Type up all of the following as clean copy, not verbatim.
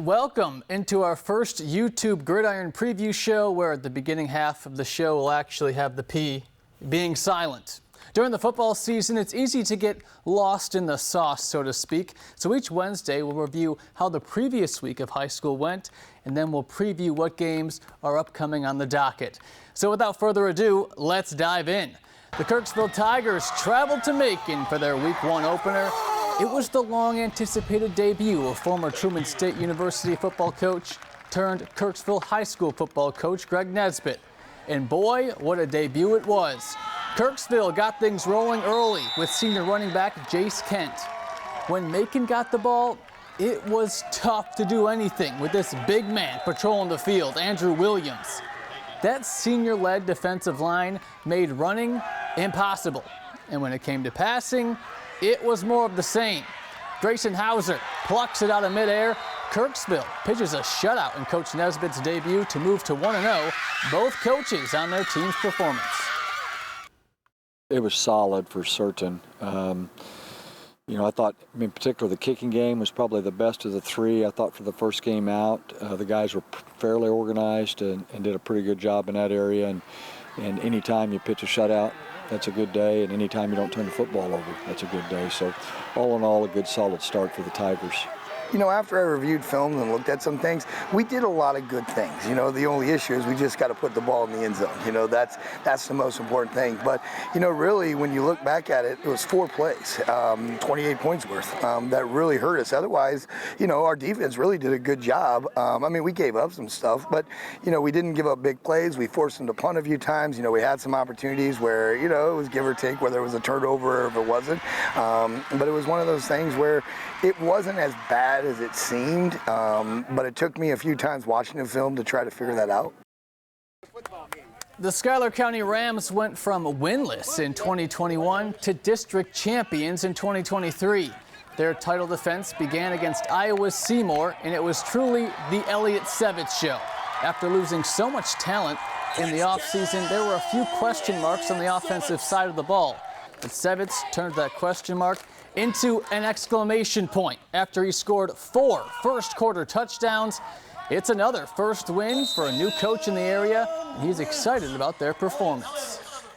welcome into our first YouTube Gridiron preview show, where the beginning half of the show will actually have the P being silent. During the football season, it's easy to get lost in the sauce, so to speak. So each Wednesday, we'll review how the previous week of high school went, and then we'll preview what games are upcoming on the docket. So without further ado, let's dive in. The Kirksville Tigers traveled to Macon for their Week 1 opener. It was the long-anticipated debut of former Truman State University football coach turned Kirksville High School football coach Greg Nesbitt. And boy, what a debut it was. Kirksville got things rolling early with senior running back Jace Kent. When Macon got the ball, it was tough to do anything with this big man patrolling the field, Andrew Williams. That senior-led defensive line made running impossible. And when it came to passing, it was more of the same. Grayson Hauser plucks it out of midair. Kirksville pitches a shutout in Coach Nesbitt's debut to move to 1-0, both coaches on their team's performance. It was solid for certain. I thought, in particular, the kicking game was probably the best of the three. I thought for the first game out, the guys were fairly organized and did a pretty good job in that area. And any time you pitch a shutout, that's a good day. And any time you don't turn the football over, that's a good day. So all in all, a good solid start for the Tigers. You know, after I reviewed film and looked at some things, we did a lot of good things. You know, the only issue is we just got to put the ball in the end zone. You know, that's the most important thing. But, you know, really, when you look back at it, it was 4 plays, 28 points worth. That really hurt us. Otherwise, you know, our defense really did a good job. I mean, we gave up some stuff, but, you know, we didn't give up big plays. We forced them to punt a few times. You know, we had some opportunities where, you know, it was give or take, whether it was a turnover or if it wasn't. But it was one of those things where it wasn't as bad as it seemed, but it took me a few times watching the film to try to figure that out. The Schuyler County Rams went from winless in 2021 to district champions in 2023. Their title defense began against Iowa's Seymour, and it was truly the Elliott Sevitz show. After losing so much talent in the offseason, there were a few question marks on the offensive side of the ball. But Sevitz turned that question mark into an exclamation point after he scored 4 first-quarter touchdowns. It's another first win for a new coach in the area, and he's excited about their performance.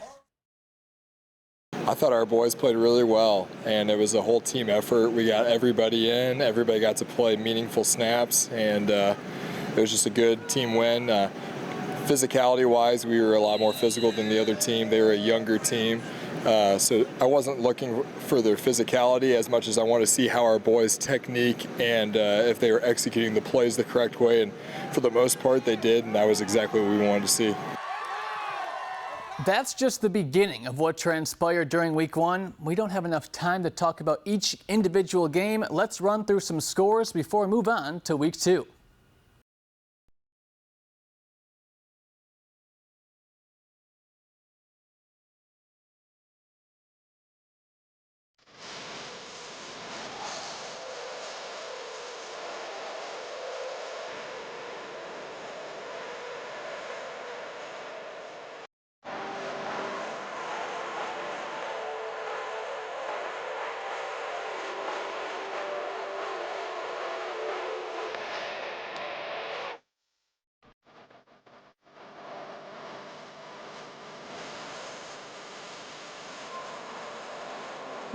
I thought our boys played really well, and it was a whole team effort. We got everybody in. Everybody got to play meaningful snaps, and it was just a good team win. Physicality-wise, we were a lot more physical than the other team. They were a younger team. So I wasn't looking for their physicality as much as I want to see how our boys' technique and if they were executing the plays the correct way. And for the most part, they did, and that was exactly what we wanted to see. That's just the beginning of what transpired during Week 1. We don't have enough time to talk about each individual game. Let's run through some scores before we move on to Week 2.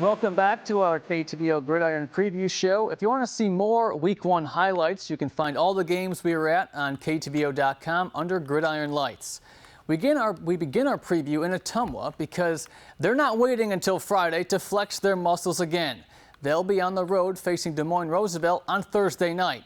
Welcome back to our KTVO Gridiron preview show. If you want to see more Week 1 highlights, you can find all the games we were at on KTVO.com under Gridiron Lights. We begin our preview in Ottumwa because they're not waiting until Friday to flex their muscles again. They'll be on the road facing Des Moines Roosevelt on Thursday night.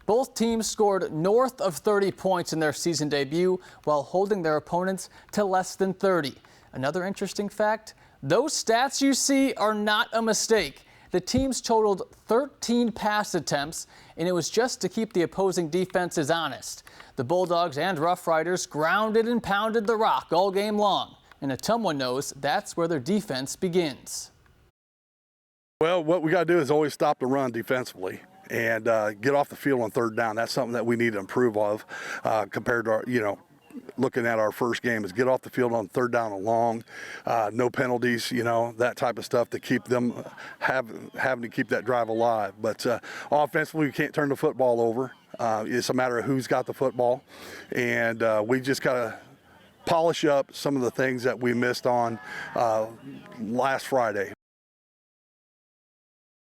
Both teams scored north of 30 points in their season debut while holding their opponents to less than 30. Another interesting fact, those stats you see are not a mistake. The teams totaled 13 pass attempts, and it was just to keep the opposing defenses honest. The Bulldogs and Rough Riders grounded and pounded the rock all game long, and Ottumwa knows that's where their defense begins. Well, what we got to do is always stop the run defensively and get off the field on third down. That's something that we need to improve of compared to our, looking at our first game is get off the field on third down and long, no penalties, that type of stuff to keep them having to keep that drive alive. But offensively, we can't turn the football over. It's a matter of who's got the football, and we just got to polish up some of the things that we missed on last Friday.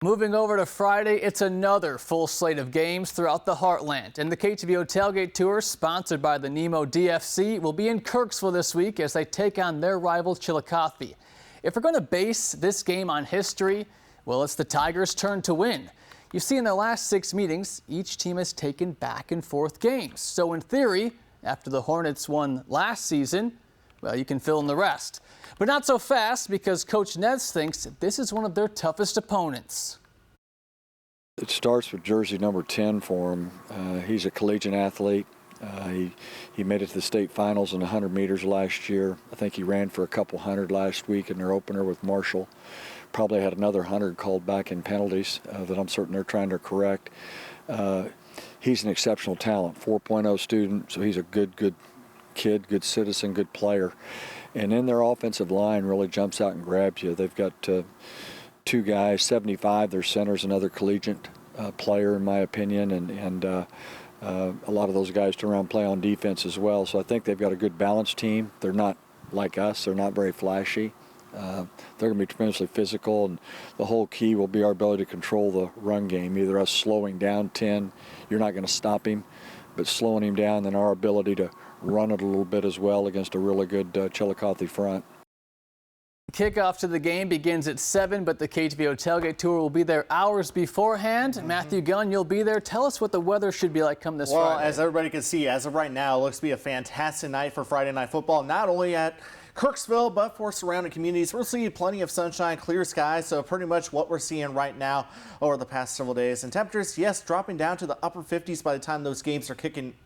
Moving over to Friday, it's another full slate of games throughout the Heartland. And the KTVO Tailgate Tour, sponsored by the Nemo DFC, will be in Kirksville this week as they take on their rival Chillicothe. If we're going to base this game on history, well, it's the Tigers' turn to win. You see, in their last 6 meetings, each team has taken back and forth games. So in theory, after the Hornets won last season, well, you can fill in the rest. But not so fast, because Coach Nez thinks this is one of their toughest opponents. It starts with jersey number 10 for him. He's a collegiate athlete. He made it to the state finals in 100 meters last year. I think he ran for a couple hundred last week in their opener with Marshall. Probably had another 100 called back in penalties that I'm certain they're trying to correct. He's an exceptional talent, 4.0 student, so he's a good kid, good citizen, good player. And then their offensive line really jumps out and grabs you. They've got 2 guys, 75, their center's another collegiate player in my opinion, and a lot of those guys turn around and play on defense as well. So I think they've got a good balanced team. They're not like us, they're not very flashy. They're going to be tremendously physical, and the whole key will be our ability to control the run game. Either us slowing down 10, you're not going to stop him, but slowing him down, then our ability to run it a little bit as well against a really good Chillicothe front. Kickoff to the game begins at 7, but the KTVO Tailgate Tour will be there hours beforehand. Matthew Gunn, you'll be there. Tell us what the weather should be like come this Friday. Well, as everybody can see, as of right now, it looks to be a fantastic night for Friday Night Football, not only at Kirksville, but for surrounding communities. We're seeing plenty of sunshine, clear skies, so pretty much what we're seeing right now over the past several days. And temperatures, yes, dropping down to the upper 50s by the time those games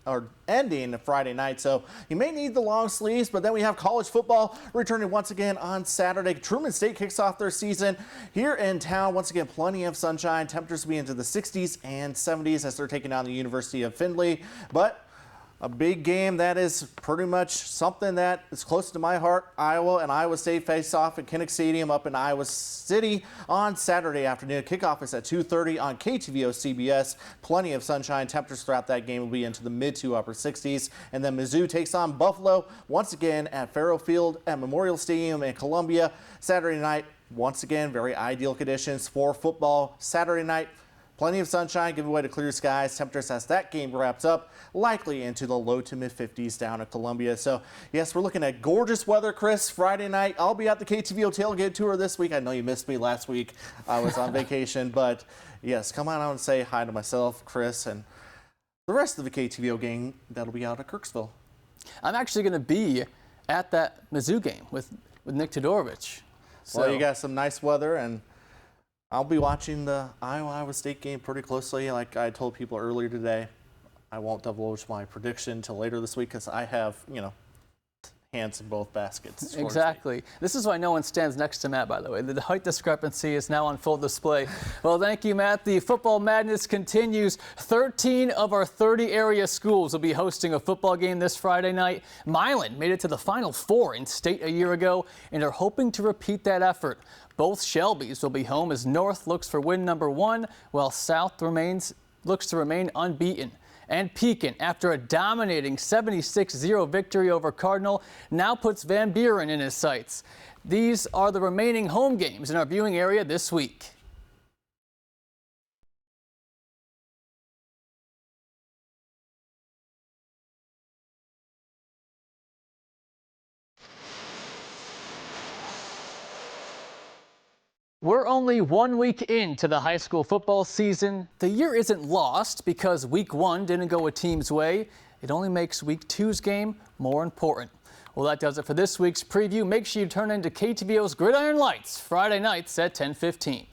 are ending Friday night. So you may need the long sleeves, but then we have college football returning once again on Saturday. Truman State kicks off their season here in town. Once again, plenty of sunshine. Temperatures will be into the 60s and 70s as they're taking on the University of Findlay. But a big game that is pretty much something that is close to my heart. Iowa and Iowa State face off at Kinnick Stadium up in Iowa City on Saturday afternoon. Kickoff is at 2:30 on KTVO CBS. Plenty of sunshine. Temperatures throughout that game will be into the mid to upper 60s. And then Mizzou takes on Buffalo once again at Farrow Field at Memorial Stadium in Columbia. Saturday night, once again, very ideal conditions for football. Saturday night, plenty of sunshine, give way to clear skies. Temperatures as that game wraps up, likely into the low to mid 50s down at Columbia. So, yes, we're looking at gorgeous weather, Chris. Friday night, I'll be at the KTVO Tailgate Tour this week. I know you missed me last week. I was on vacation. But, yes, come on out and say hi to myself, Chris, and the rest of the KTVO gang that'll be out at Kirksville. I'm actually going to be at that Mizzou game with Nick Todorovich. So Well, you got some nice weather, and I'll be watching the Iowa State game pretty closely. Like I told people earlier today, I won't divulge my prediction until later this week because I have, hands in both baskets. Exactly. This is why no one stands next to Matt, by the way. The height discrepancy is now on full display. Well, thank you, Matt. The football madness continues. 13 of our 30 area schools will be hosting a football game this Friday night. Milan made it to the Final Four in state a year ago and are hoping to repeat that effort. Both Shelbys will be home as North looks for win number 1, while South looks to remain unbeaten. And Pekin, after a dominating 76-0 victory over Cardinal, now puts Van Buren in his sights. These are the remaining home games in our viewing area this week. We're only 1 week into the high school football season. The year isn't lost because week 1 didn't go a team's way. It only makes week 2's game more important. Well, that does it for this week's preview. Make sure you turn into KTVO's Gridiron Lights Friday nights at 10:15.